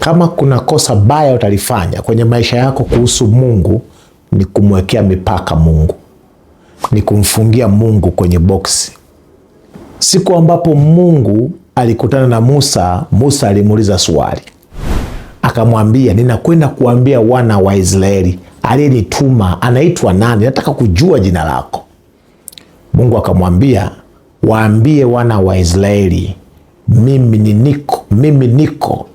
Kama kuna kosa baya utalifanya kwenye maisha yako kuhusu Mungu, ni kumwekea mipaka Mungu, ni kumfungia Mungu kwenye boksi. Siku ambapo Mungu alikutana na Musa, Musa alimuuliza swali, akamwambia, ninakwenda kuambia wana wa Israeli, aliyenituma anaitwa nani? Nataka kujua jina lako. Mungu akamwambia, waambie wana wa Israeli, mimi niko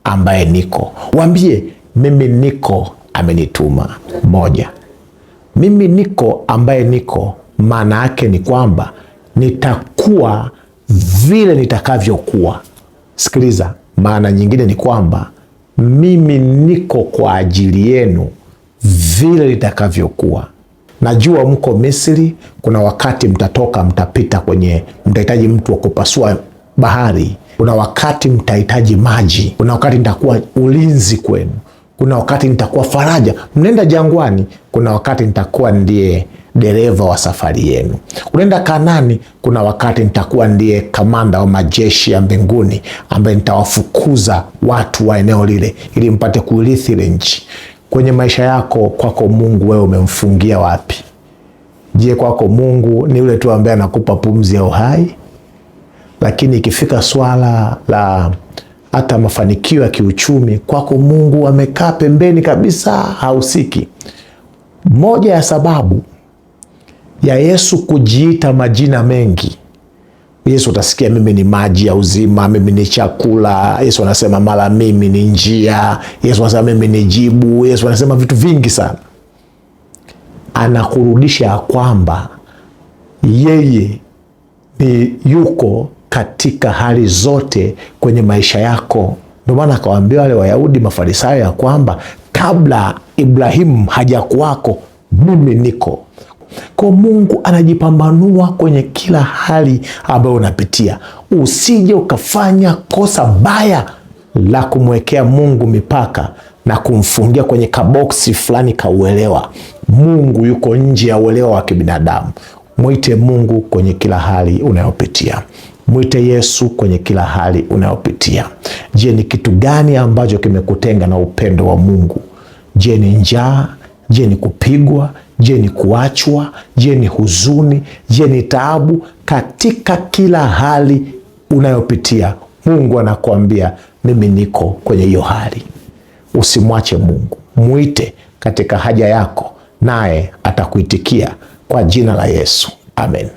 ambaye niko. Waambie mimi niko amenituma. Moja, mimi niko ambaye niko, maana yake ni kwamba nitakuwa vile nitakavyokuwa. Sikiliza, maana nyingine ni kwamba mimi niko kwa ajili yenu vile nitakavyokuwa. Najua mko Misri, kuna wakati mtatoka, mtahitaji mtu wa kupasua bahari. Kuna wakati mtahitaji maji. Kuna wakati nitakuwa ulinzi kwenu. Kuna wakati nitakuwa faraja. Mnaenda jangwani, kuna wakati nitakuwa ndiye dereva wa safari yenu. Unaenda Kanani, kuna wakati nitakuwa ndiye kamanda wa majeshi ya mbinguni ambaye nitawafukuza watu wa eneo lile ili mpate kuirithi ile nchi. Kwenye maisha yako, kwako Mungu wewe umemfungia wapi? Je, kwako Mungu ni yule tu ambaye anakupa pumzi ya uhai? Lakini ikifika swala la hata mafanikio ya kiuchumi, kwako Mungu amekaa pembeni kabisa, hausiki. Moja ya sababu ya Yesu kujiita majina mengi, Yesu utasikia mimi ni maji ya uzima, mimi ni chakula. Yesu anasema mara mimi ni njia. Yesu anasema mimi ni jibu. Yesu anasema vitu vingi sana. Anakurudisha kwamba yeye ni yuko katika hali zote kwenye maisha yako. Ndio maana akawaambia wale Wayahudi Mafarisayo ya kwamba kabla Ibrahimu hajakuwako mimi niko. Kwa Mungu anajipambanua kwenye kila hali ambayo unapitia. Usije ukafanya kosa baya la kumwekea Mungu mipaka na kumfungia kwenye kaboksi fulani kauelewa. Mungu yuko nje ya uelewa wa kibinadamu. Mwite Mungu kwenye kila hali unayopitia. Mwite Yesu kwenye kila hali unayopitia. Je, ni kitu gani ambacho kimekutenga na upendo wa Mungu? Je, ni njaa? Je, ni kupigwa? Je, ni kuachwa? Je, ni huzuni? Je, ni taabu? Katika kila hali unayopitia, Mungu anakuambia mimi niko kwenye hiyo hali. Usimwache Mungu. Mwite katika haja yako, naye atakuitikia kwa jina la Yesu. Amen.